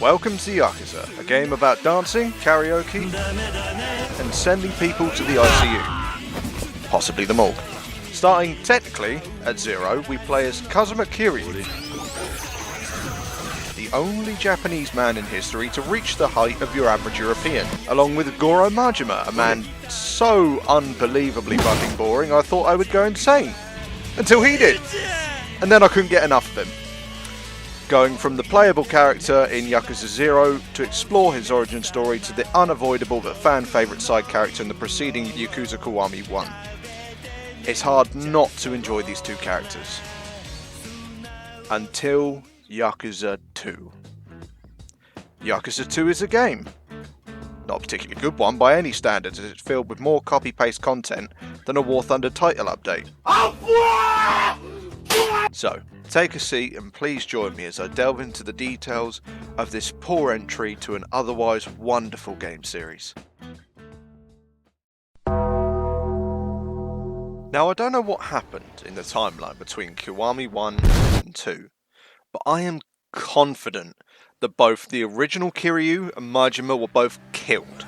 Welcome to Yakuza, a game about dancing, karaoke, and sending people to the ICU. Possibly the morgue. Starting technically at 0, we play as Kazuma Kiryu, the only Japanese man in history to reach the height of your average European, along with Goro Majima, a man so unbelievably fucking boring I thought I would go insane. Until he did! And then I couldn't get enough of him. Going from the playable character in Yakuza 0 to explore his origin story to the unavoidable but fan favourite side character in the preceding Yakuza Kiwami 1. It's hard not to enjoy these two characters. Until Yakuza 2. Yakuza 2 is a game. Not a particularly good one by any standards, as it's filled with more copy-paste content than a War Thunder title update. So, take a seat and please join me as I delve into the details of this poor entry to an otherwise wonderful game series. Now, I don't know what happened in the timeline between Kiwami 1 and 2, but I am confident that both the original Kiryu and Majima were both killed.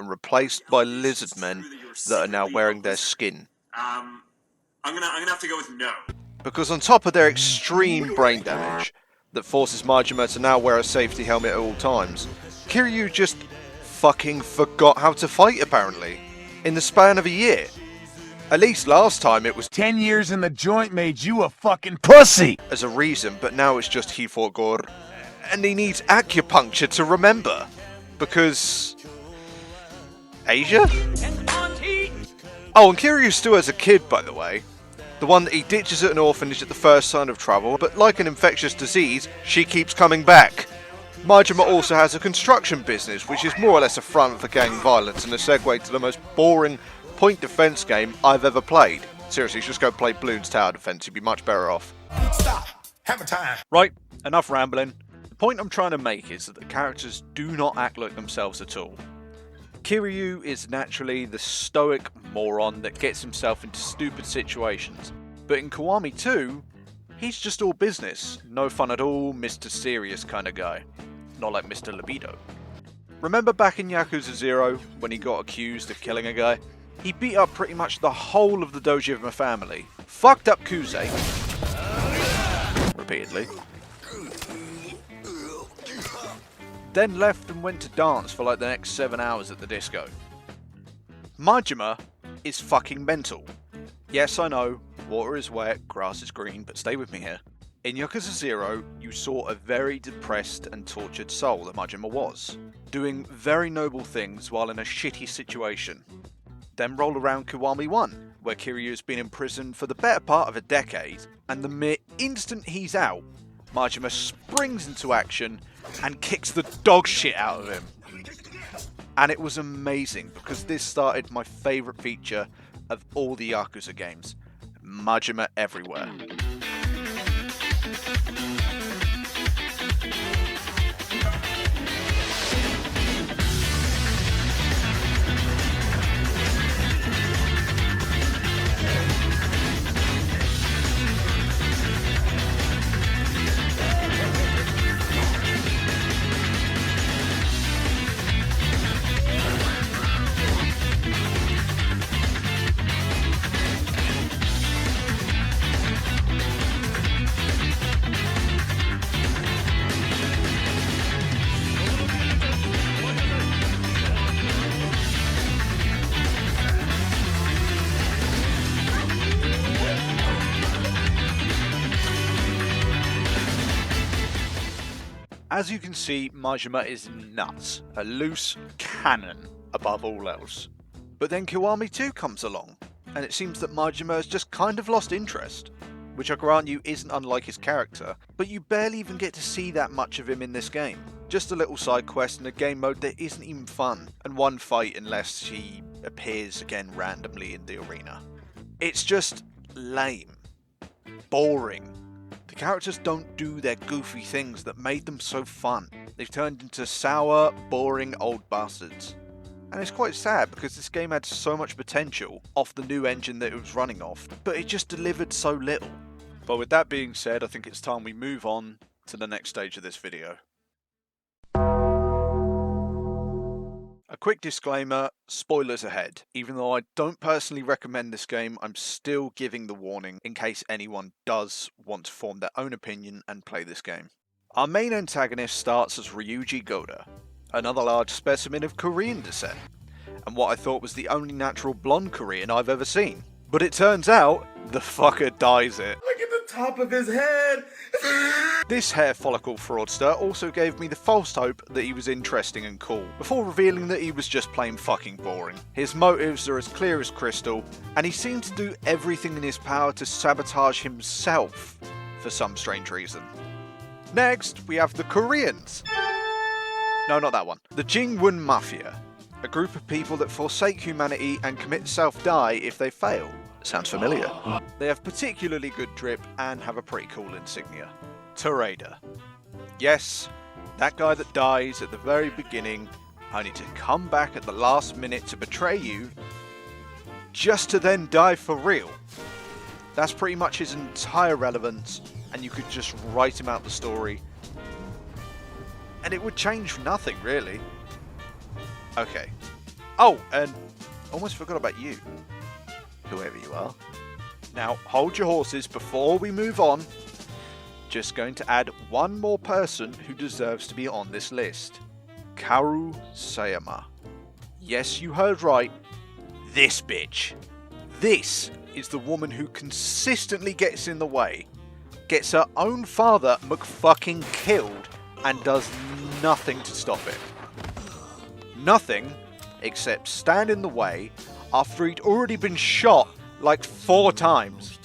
And replaced by lizard men that are now wearing their skin. I'm gonna have to go with no. Because on top of their extreme brain damage that forces Majima to now wear a safety helmet at all times, Kiryu just fucking forgot how to fight apparently, in the span of a year. At least last time it was 10 years in the joint made you a fucking pussy! As a reason, but now it's just he fought Gor, and he needs acupuncture to remember. Because... Asia? Oh, and Kiryu still has a kid, by the way. The one that he ditches at an orphanage at the first sign of trouble, but like an infectious disease, she keeps coming back. Majima also has a construction business, which is more or less a front for gang violence and a segue to the most boring point defense game I've ever played. Seriously, just go play Bloons Tower Defense, you'd be much better off. Stop! Hammer time! Right, enough rambling. The point I'm trying to make is that the characters do not act like themselves at all. Kiryu is naturally the stoic moron that gets himself into stupid situations, but in Kiwami 2, he's just all business, no fun at all, Mr. Serious kind of guy. Not like Mr. Libido. Remember back in Yakuza 0, when he got accused of killing a guy? He beat up pretty much the whole of the Dojima family, fucked up Kuze, repeatedly, then left and went to dance for like the next 7 hours at the disco. Majima is fucking mental. Yes, I know, water is wet, grass is green, but stay with me here. In Yakuza 0, you saw a very depressed and tortured soul that Majima was, doing very noble things while in a shitty situation. Then roll around Kiwami 1, where Kiryu has been in prison for the better part of a decade, and the mere instant he's out, Majima springs into action and kicks the dog shit out of him. And it was amazing, because this started my favourite feature of all the Yakuza games, Majima everywhere. As you can see, Majima is nuts, a loose cannon above all else. But then Kiwami 2 comes along, and it seems that Majima has just kind of lost interest, which I grant you isn't unlike his character, but you barely even get to see that much of him in this game. Just a little side quest in a game mode that isn't even fun, and one fight unless he appears again randomly in the arena. It's just lame, boring. The characters don't do their goofy things that made them so fun. They've turned into sour, boring old bastards. And it's quite sad because this game had so much potential off the new engine that it was running off, but it just delivered so little. But with that being said, I think it's time we move on to the next stage of this video. A quick disclaimer, spoilers ahead. Even though I don't personally recommend this game, I'm still giving the warning in case anyone does want to form their own opinion and play this game. Our main antagonist starts as Ryuji Goda, another large specimen of Korean descent, and what I thought was the only natural blonde Korean I've ever seen. But it turns out, the fucker dyes it. Look at the top of his head. This hair follicle fraudster also gave me the false hope that he was interesting and cool, before revealing that he was just plain fucking boring. His motives are as clear as crystal, and he seemed to do everything in his power to sabotage himself for some strange reason. Next, we have the Koreans. No, not that one. The Jingwon Mafia. A group of people that forsake humanity and commit self-die if they fail. Sounds familiar. They have particularly good drip and have a pretty cool insignia. Terada. Yes, that guy that dies at the very beginning, only to come back at the last minute to betray you, just to then die for real. That's pretty much his entire relevance, and you could just write him out the story, and it would change nothing, really. Okay. Oh, and almost forgot about you, whoever you are. Now, hold your horses before we move on. Just going to add one more person who deserves to be on this list. Kaoru Sayama. Yes, you heard right. This bitch. This is the woman who consistently gets in the way, gets her own father McFucking killed, and does nothing to stop it. Nothing except stand in the way after he'd already been shot like 4 times.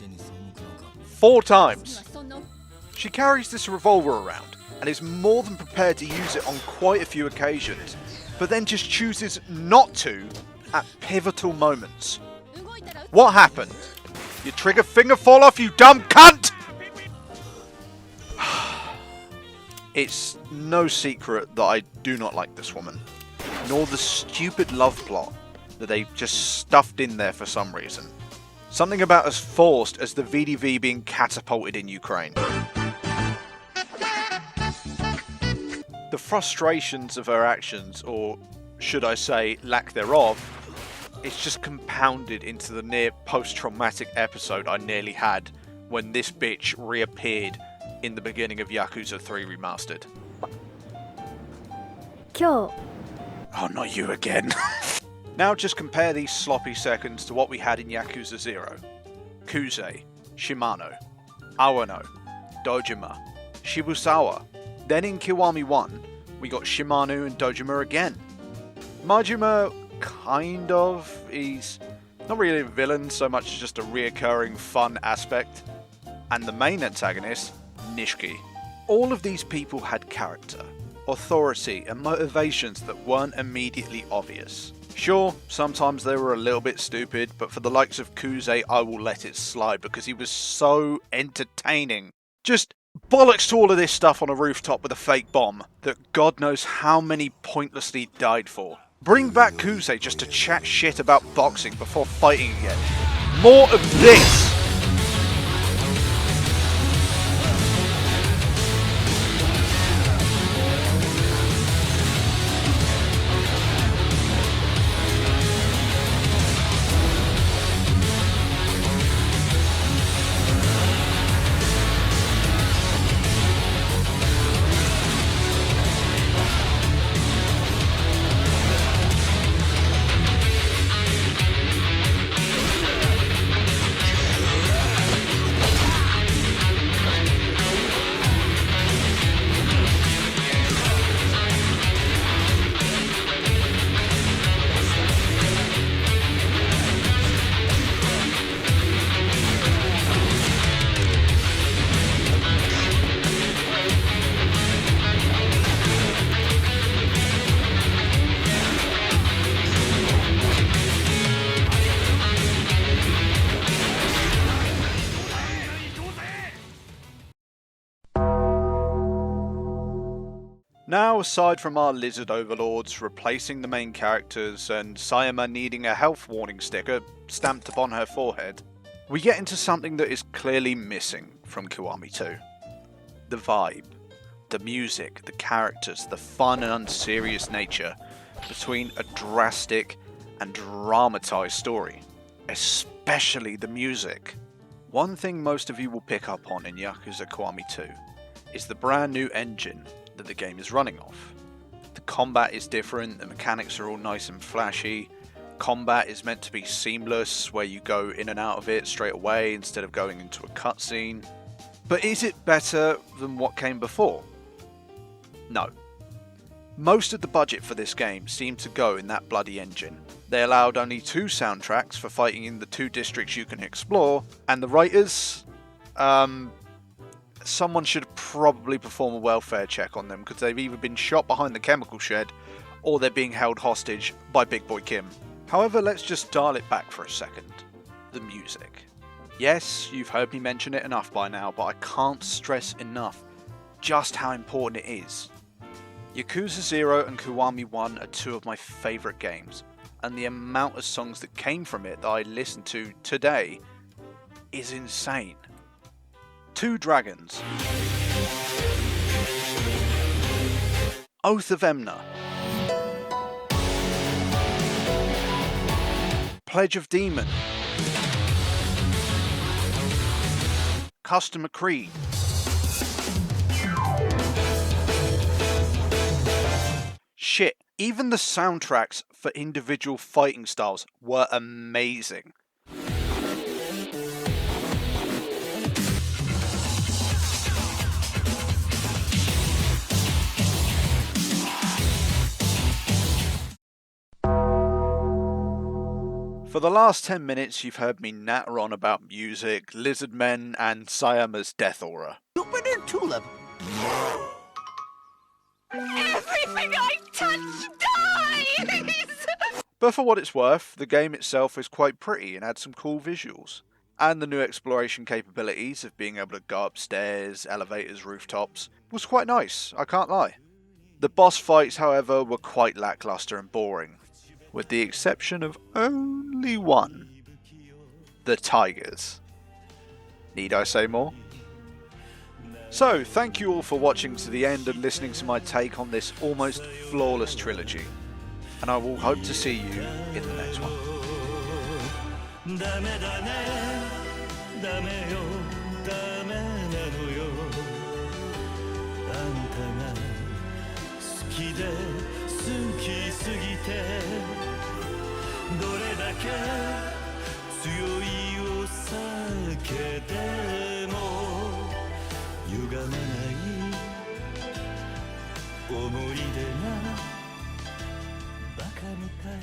4 times. She carries this revolver around and is more than prepared to use it on quite a few occasions, but then just chooses not to at pivotal moments. What happened? Your trigger finger fall off, you dumb cunt! It's no secret that I do not like this woman, nor the stupid love plot that they just stuffed in there for some reason. Something about as forced as the VDV being catapulted in Ukraine. The frustrations of her actions, or should I say lack thereof, it's just compounded into the near post-traumatic episode I nearly had when this bitch reappeared in the beginning of Yakuza 3 Remastered. Kyo. Oh, not you again. Now just compare these sloppy seconds to what we had in Yakuza 0. Kuze, Shimano, Awano, Dojima, Shibusawa. Then in Kiwami 1, we got Shimano and Dojima again. Majima, kind of, he's not really a villain so much as just a reoccurring fun aspect. And the main antagonist, Nishiki. All of these people had character, authority and motivations that weren't immediately obvious. Sure, sometimes they were a little bit stupid, but for the likes of Kuze, I will let it slide because he was so entertaining. Just bollocks to all of this stuff on a rooftop with a fake bomb that God knows how many pointlessly died for. Bring back Kuze just to chat shit about boxing before fighting again. More of this! Now, aside from our lizard overlords replacing the main characters and Sayama needing a health warning sticker stamped upon her forehead, We get into something that is clearly missing from Kiwami 2. The vibe, the music, the characters, the fun and unserious nature between a drastic and dramatized story, especially the music. One thing most of you will pick up on in Yakuza Kiwami 2 is the brand new engine that the game is running off. The combat is different, the mechanics are all nice and flashy, combat is meant to be seamless where you go in and out of it straight away instead of going into a cutscene. But is it better than what came before? No. Most of the budget for this game seemed to go in that bloody engine. They allowed only 2 soundtracks for fighting in the 2 districts you can explore, and the writers, someone should probably perform a welfare check on them because they've either been shot behind the chemical shed or they're being held hostage by Big Boy Kim. However, let's just dial it back for a second. The music. Yes, you've heard me mention it enough by now, but I can't stress enough just how important it is. Yakuza 0 and Kiwami 1 are 2 of my favourite games, and the amount of songs that came from it that I listen to today is insane. 2 Dragons, Oath of Emna, Pledge of Demon, Customer Creed, shit, even the soundtracks for individual fighting styles were amazing. For the last 10 minutes you've heard me natter on about music, lizard men and Sayama's death aura. Jupiter Tulip. Everything I touch dies! But for what it's worth, the game itself is quite pretty and had some cool visuals. And the new exploration capabilities of being able to go upstairs, elevators, rooftops was quite nice, I can't lie. The boss fights, however, were quite lackluster and boring, with the exception of only one. The tigers. Need I say more? So, thank you all for watching to the end and listening to my take on this almost flawless trilogy, and I will hope to see you in the next one. ダメだねダメよダメなのよあんたが好きで好きすぎてどれだけ強いお酒でも歪まない思い出がバカみたい